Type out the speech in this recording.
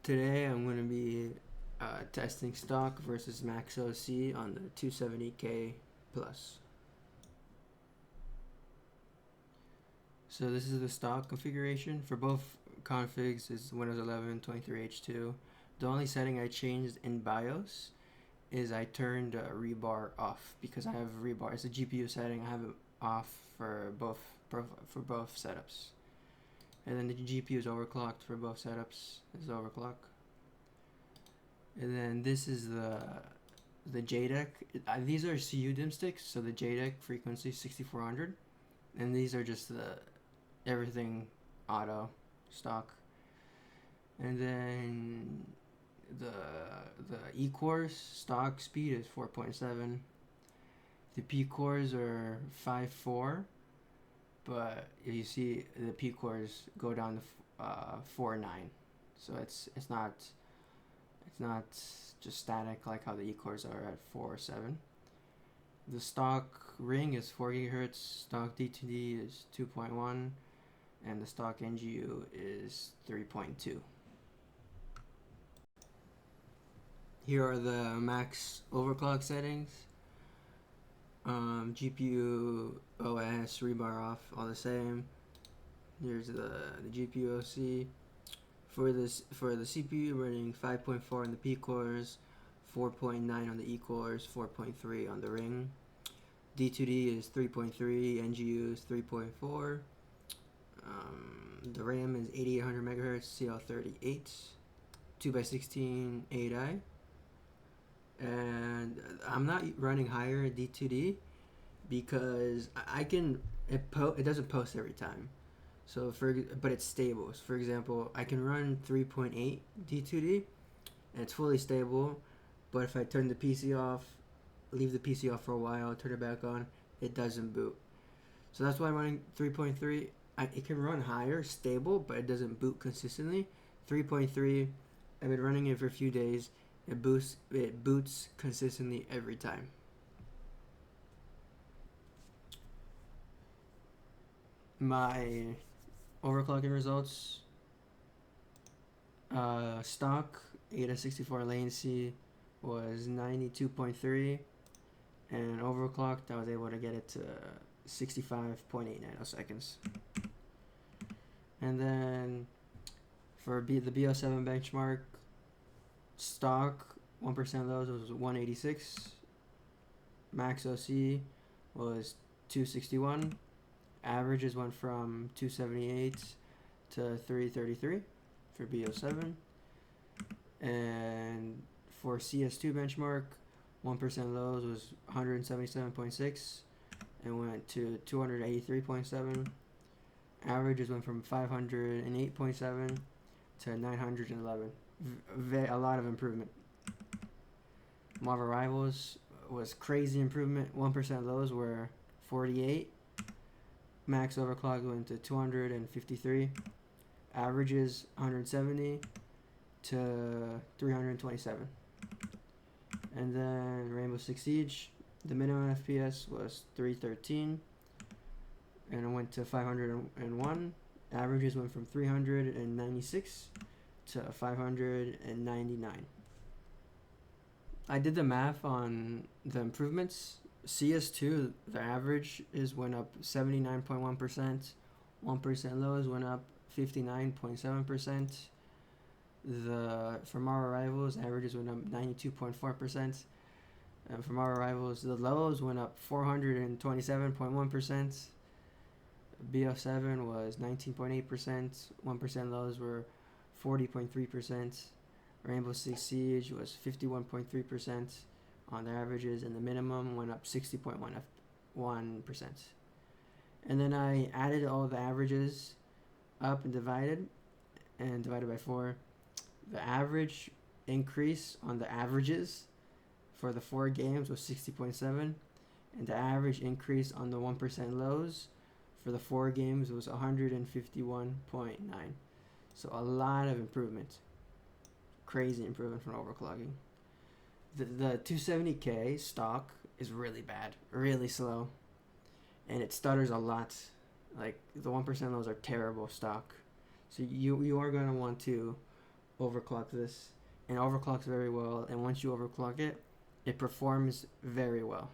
Today I'm going to be testing stock versus Max OC on the 270K Plus. So this is the stock configuration for both configs. Is Windows 11 23H2. The only setting I changed in BIOS is I turned rebar off because I have rebar. It's a GPU setting. I have it off for both setups. And then the GPU is overclocked for both setups. It's overclock. And then this is the JDEC. These are CU dim sticks, so the JDEC frequency 6400, and these are just the everything auto stock. And then the E cores stock speed is 4.7. The P cores are 5.4, but if you see the P cores go down to 4.9, so it's not just static like how the E-cores are at 4.7. The stock ring is 4 GHz, stock D2D is 2.1, and the stock NGU is 3.2. Here are the max overclock settings. GPU, OS, rebar off, all the same. Here's the GPU OC. For the CPU, running 5.4 on the P cores, 4.9 on the E cores, 4.3 on the ring. D2D is 3.3, NGU is 3.4. The RAM is 8800 MHz, CL38, 2x16 8i. And I'm not running higher D2D because it doesn't post every time. So but it's stable. So for example, I can run 3.8 D2D and it's fully stable, but if I turn the PC off, leave the PC off for a while, turn it back on, it doesn't boot. So that's why I'm running 3.3. It can run higher, stable, but it doesn't boot consistently. 3.3, I've been running it for a few days. It boots consistently every time. My overclocking results. Stock AIDA64 latency was 92.3, and overclocked I was able to get it to 65.8 nanoseconds. And then for the BO7 benchmark, stock 1% lows was 186, max OC was 261, averages went from 278 to 333 for BO7, and for CS2 benchmark, 1% lows was 177.6 and went to 283.7. Averages went from 508.7 to 911. A lot of improvement. Marvel Rivals was crazy improvement. 1% lows were 48. Max overclock went to 253. Averages 170 to 327. And then Rainbow Six Siege, the minimum FPS was 313 and it went to 501. Averages went from 396 to 599. I did the math on the improvements. CS2, the average went up 79.1%. 1% lows went up 59.7%. For Marvel Rivals, averages went up 92.4%. And for Marvel Rivals, the lows went up 427.1%. BO7 was 19.8%. 1% lows were 40.3%. Rainbow Six Siege was 51.3% on the averages, and the minimum went up 60.1%. And then I added all the averages up and divided by 4. The average increase on the averages for the 4 games was 60.7, and the average increase on the 1% lows for the 4 games was 151.9. So a lot of improvement. Crazy improvement from overclocking. The 270K stock is really bad, really slow, and it stutters a lot. Like the 1% lows are terrible stock. So you are going to want to overclock this, and overclocks very well. And once you overclock it, it performs very well.